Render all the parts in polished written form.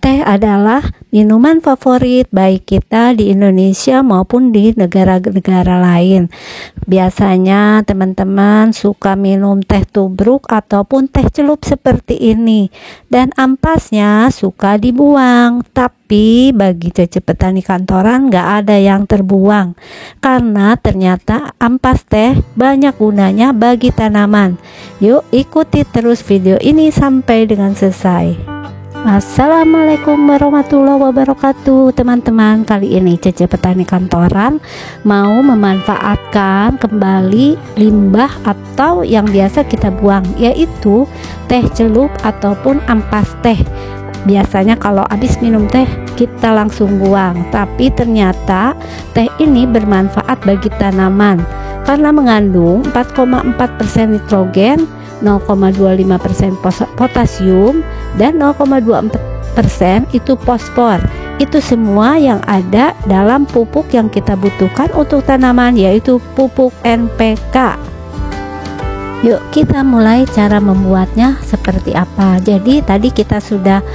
Teh adalah minuman favorit baik kita di Indonesia maupun di negara-negara lain. Biasanya teman-teman suka minum teh tubruk ataupun teh celup seperti ini, dan ampasnya suka dibuang. Tapi bagi cece petani kantoran gak ada yang terbuang, karena ternyata ampas teh banyak gunanya bagi tanaman. Yuk ikuti terus video ini sampai dengan selesai. Assalamualaikum warahmatullahi wabarakatuh teman-teman. Kali ini Cece Petani Kantoran mau memanfaatkan kembali limbah atau yang biasa kita buang, yaitu teh celup ataupun ampas teh. Biasanya kalau habis minum teh kita langsung buang, tapi ternyata teh ini bermanfaat bagi tanaman karena mengandung 4,4% nitrogen, 0,25% potasium, dan 0,24% itu fosfor. Itu semua yang ada dalam pupuk yang kita butuhkan untuk tanaman, yaitu pupuk NPK. Yuk kita mulai cara membuatnya seperti apa. Jadi tadi kita sudah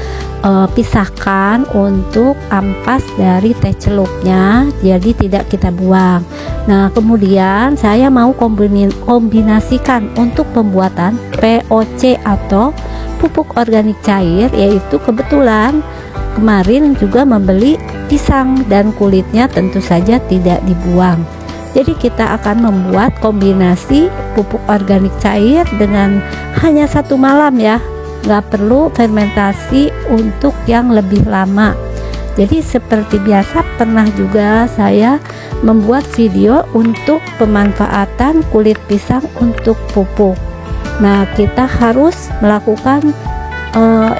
pisahkan untuk ampas dari teh celupnya, jadi tidak kita buang. Nah kemudian saya mau kombinasikan untuk pembuatan POC atau pupuk organik cair, yaitu kebetulan kemarin juga membeli pisang dan kulitnya tentu saja tidak dibuang. Jadi kita akan membuat kombinasi pupuk organik cair dengan hanya 1 malam ya, nggak perlu fermentasi untuk yang lebih lama. Jadi seperti biasa pernah juga saya membuat video untuk pemanfaatan kulit pisang untuk pupuk. Nah kita harus melakukan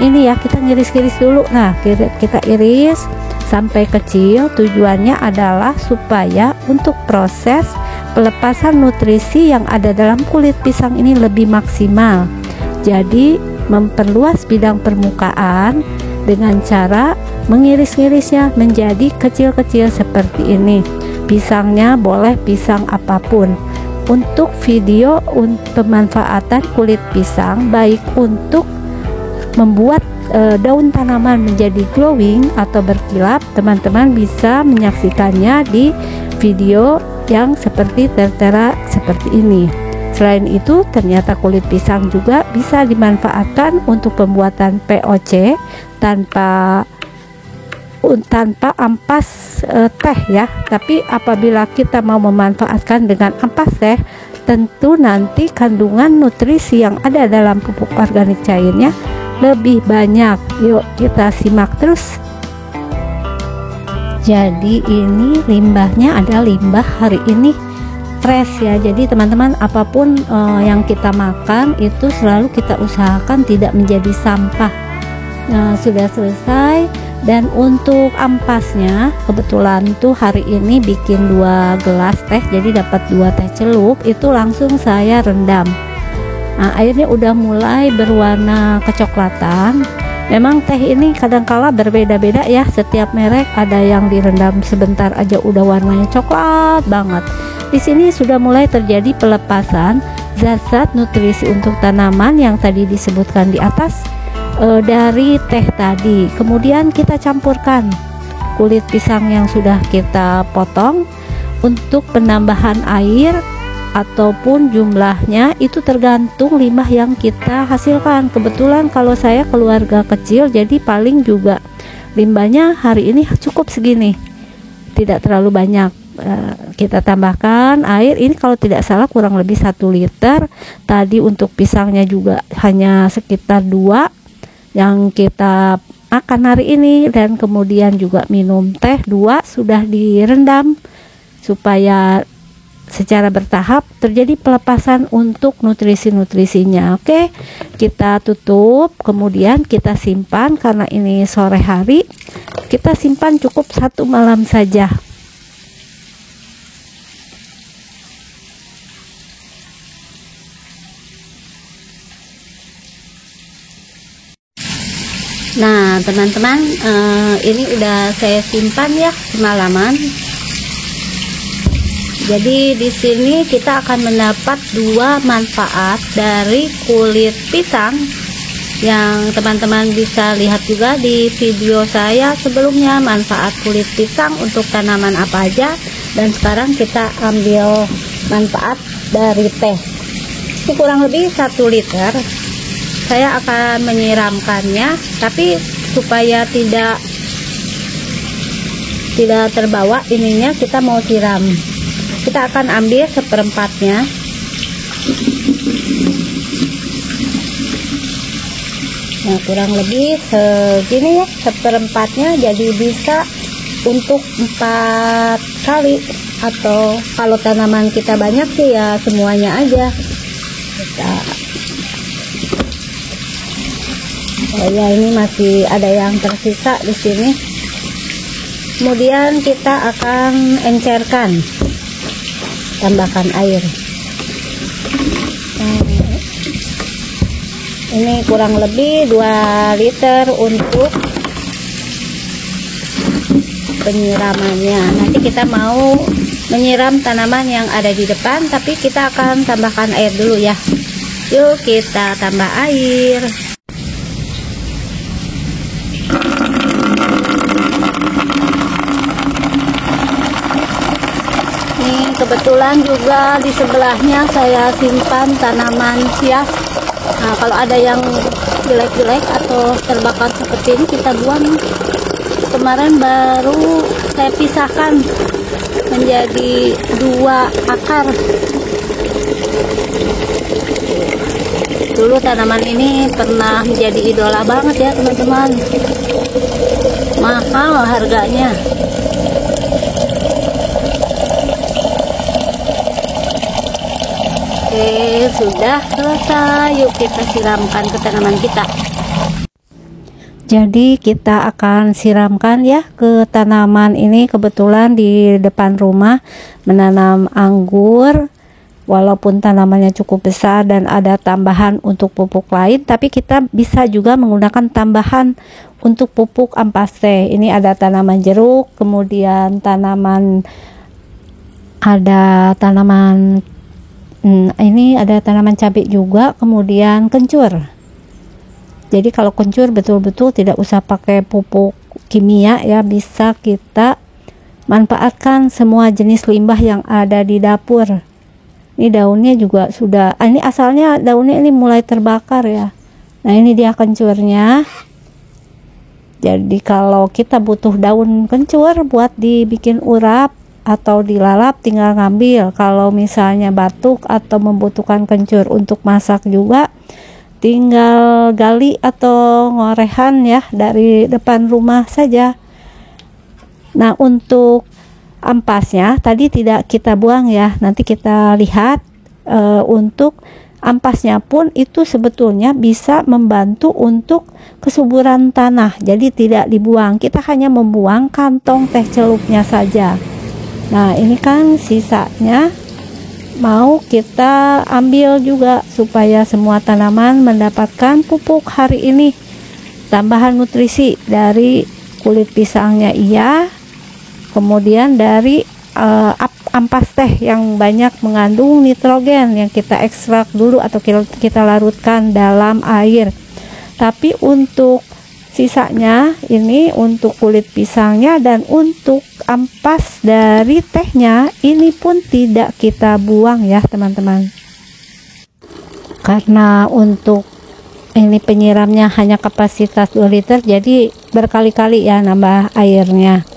ini ya, kita ngiris-ngiris dulu. Nah kita iris sampai kecil, tujuannya adalah supaya untuk proses pelepasan nutrisi yang ada dalam kulit pisang ini lebih maksimal. Jadi memperluas bidang permukaan dengan cara mengiris-ngirisnya menjadi kecil-kecil seperti ini. Pisangnya boleh pisang apapun. Untuk video pemanfaatan kulit pisang baik untuk membuat daun tanaman menjadi glowing atau berkilap, teman-teman bisa menyaksikannya di video yang seperti tertera seperti ini. Selain itu ternyata kulit pisang juga bisa dimanfaatkan untuk pembuatan POC tanpa ampas teh ya. Tapi apabila kita mau memanfaatkan dengan ampas teh, tentu nanti kandungan nutrisi yang ada dalam pupuk organik cairnya lebih banyak. Yuk kita simak terus. Jadi ini limbahnya ada limbah hari ini fresh ya. Jadi teman-teman apapun yang kita makan itu selalu kita usahakan tidak menjadi sampah. Nah sudah selesai. Dan untuk ampasnya kebetulan tuh hari ini bikin 2 gelas teh, jadi dapat 2 teh celup. Itu langsung saya rendam. Nah, airnya udah mulai berwarna kecoklatan. Memang teh ini kadangkala berbeda-beda ya, setiap merek ada yang direndam sebentar aja udah warnanya coklat banget. Di sini sudah mulai terjadi pelepasan zat-zat nutrisi untuk tanaman yang tadi disebutkan di atas dari teh tadi. Kemudian kita campurkan kulit pisang yang sudah kita potong. Untuk penambahan air ataupun jumlahnya itu tergantung limbah yang kita hasilkan. Kebetulan kalau saya keluarga kecil, jadi paling juga limbahnya hari ini cukup segini, tidak terlalu banyak. Kita tambahkan air ini kalau tidak salah kurang lebih 1 liter. Tadi untuk pisangnya juga hanya sekitar 2 yang kita makan hari ini, dan kemudian juga minum teh 2 sudah direndam supaya secara bertahap terjadi pelepasan untuk nutrisi-nutrisinya. Oke, kita tutup, kemudian kita simpan. Karena ini sore hari, kita simpan cukup 1 malam saja. Nah teman-teman, ini udah saya simpan ya semalaman. Jadi di sini kita akan mendapat 2 manfaat dari kulit pisang yang teman-teman bisa lihat juga di video saya sebelumnya, manfaat kulit pisang untuk tanaman apa aja. Dan sekarang kita ambil manfaat dari teh. Ini kurang lebih 1 liter. Saya akan menyiramkannya, tapi supaya tidak terbawa ininya, kita mau siram. Kita akan ambil seperempatnya. Nah, kurang lebih segini ya, seperempatnya, jadi bisa untuk 4 kali, atau kalau tanaman kita banyak sih ya semuanya aja. Ya, ini masih ada yang tersisa di sini. Kemudian kita akan encerkan, tambahkan air. Ini kurang lebih 2 liter untuk penyiramannya. Nanti kita mau menyiram tanaman yang ada di depan, tapi kita akan tambahkan air dulu ya. Yuk kita tambah air. Ini kebetulan juga di sebelahnya saya simpan tanaman hias. Nah, kalau ada yang jelek-jelek atau terbakar seperti ini, kita buang. Kemarin baru saya pisahkan menjadi 2 akar. Dulu tanaman ini pernah menjadi idola banget ya teman-teman. Mahal harganya. Oke, sudah selesai. Yuk kita siramkan ke tanaman kita. Jadi kita akan siramkan ya ke tanaman ini. Kebetulan di depan rumah menanam anggur. Walaupun tanamannya cukup besar dan ada tambahan untuk pupuk lain, tapi kita bisa juga menggunakan tambahan untuk pupuk ampas teh. Ini ada tanaman jeruk, kemudian ini ada tanaman cabai juga, kemudian kencur. Jadi kalau kencur betul-betul tidak usah pakai pupuk kimia ya, bisa kita manfaatkan semua jenis limbah yang ada di dapur. Ini daunnya juga sudah, ini asalnya daunnya ini mulai terbakar ya. Nah, ini dia kencurnya. Jadi kalau kita butuh daun kencur buat dibikin urap atau dilalap, tinggal ngambil. Kalau misalnya batuk atau membutuhkan kencur untuk masak juga, tinggal gali atau ngorehan ya dari depan rumah saja. Nah, untuk ampasnya tadi tidak kita buang ya, nanti kita lihat. Untuk ampasnya pun itu sebetulnya bisa membantu untuk kesuburan tanah, jadi tidak dibuang, kita hanya membuang kantong teh celupnya saja. Nah, ini kan sisanya mau kita ambil juga supaya semua tanaman mendapatkan pupuk hari ini, tambahan nutrisi dari kulit pisangnya iya, kemudian dari ampas teh yang banyak mengandung nitrogen yang kita ekstrak dulu atau kita larutkan dalam air. Tapi untuk sisanya ini untuk kulit pisangnya dan untuk ampas dari tehnya ini pun tidak kita buang ya teman-teman. Karena untuk ini penyiramnya hanya kapasitas 2 liter, jadi berkali-kali ya nambah airnya.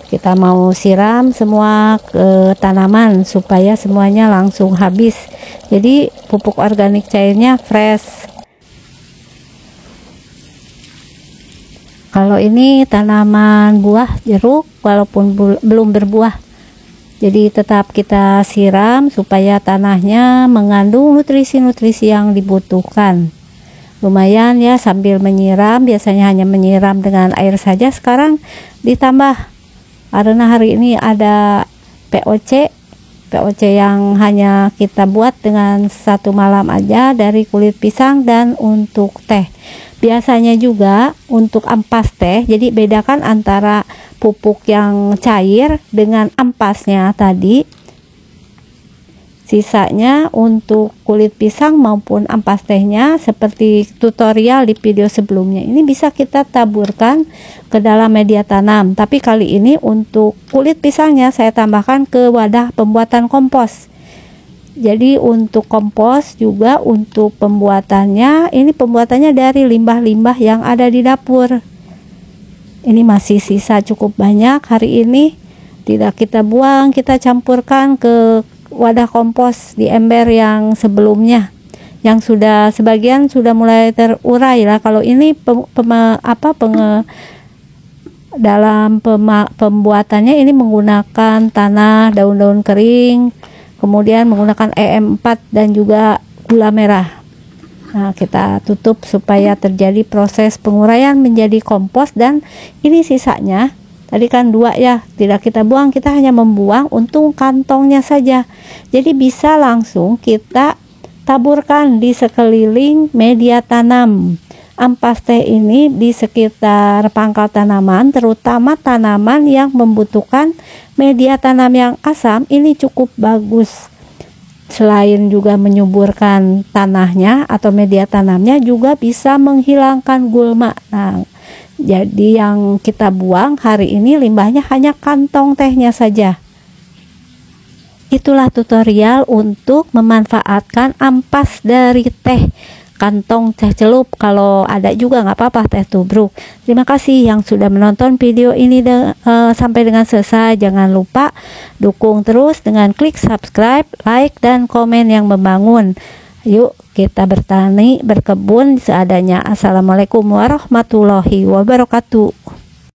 Kita mau siram semua ke tanaman supaya semuanya langsung habis. Jadi pupuk organik cairnya fresh. Kalau ini tanaman buah jeruk walaupun belum berbuah, jadi tetap kita siram supaya tanahnya mengandung nutrisi-nutrisi yang dibutuhkan. Lumayan ya sambil menyiram, biasanya hanya menyiram dengan air saja, sekarang ditambah karena hari ini ada POC yang hanya kita buat dengan 1 malam aja dari kulit pisang dan untuk teh. Biasanya juga untuk ampas teh, jadi bedakan antara pupuk yang cair dengan ampasnya tadi. Sisanya untuk kulit pisang maupun ampas tehnya seperti tutorial di video sebelumnya, ini bisa kita taburkan ke dalam media tanam. Tapi kali ini untuk kulit pisangnya saya tambahkan ke wadah pembuatan kompos. Jadi untuk kompos juga untuk pembuatannya, ini pembuatannya dari limbah-limbah yang ada di dapur. Ini masih sisa cukup banyak, hari ini tidak kita buang, kita campurkan ke wadah kompos di ember yang sebelumnya, yang sudah sebagian sudah mulai terurai lah. Kalau ini dalam pembuatannya ini menggunakan tanah, daun-daun kering, kemudian menggunakan EM4 dan juga gula merah. Nah, kita tutup supaya terjadi proses penguraian menjadi kompos. Dan ini sisanya tadi kan 2 ya, tidak kita buang, kita hanya membuang untuk kantongnya saja. Jadi bisa langsung kita taburkan di sekeliling media tanam ampas teh ini, di sekitar pangkal tanaman, terutama tanaman yang membutuhkan media tanam yang asam. Ini cukup bagus. Selain juga menyuburkan tanahnya atau media tanamnya, juga bisa menghilangkan gulma. Nah, jadi yang kita buang hari ini limbahnya hanya kantong tehnya saja. Itulah tutorial untuk memanfaatkan ampas dari teh, kantong teh celup. Kalau ada juga nggak apa-apa, teh tubruk. Terima kasih yang sudah menonton video ini sampai dengan selesai. Jangan lupa dukung terus dengan klik subscribe, like, dan komen yang membangun. Yuk kita bertani, berkebun seadanya. Assalamualaikum warahmatullahi wabarakatuh.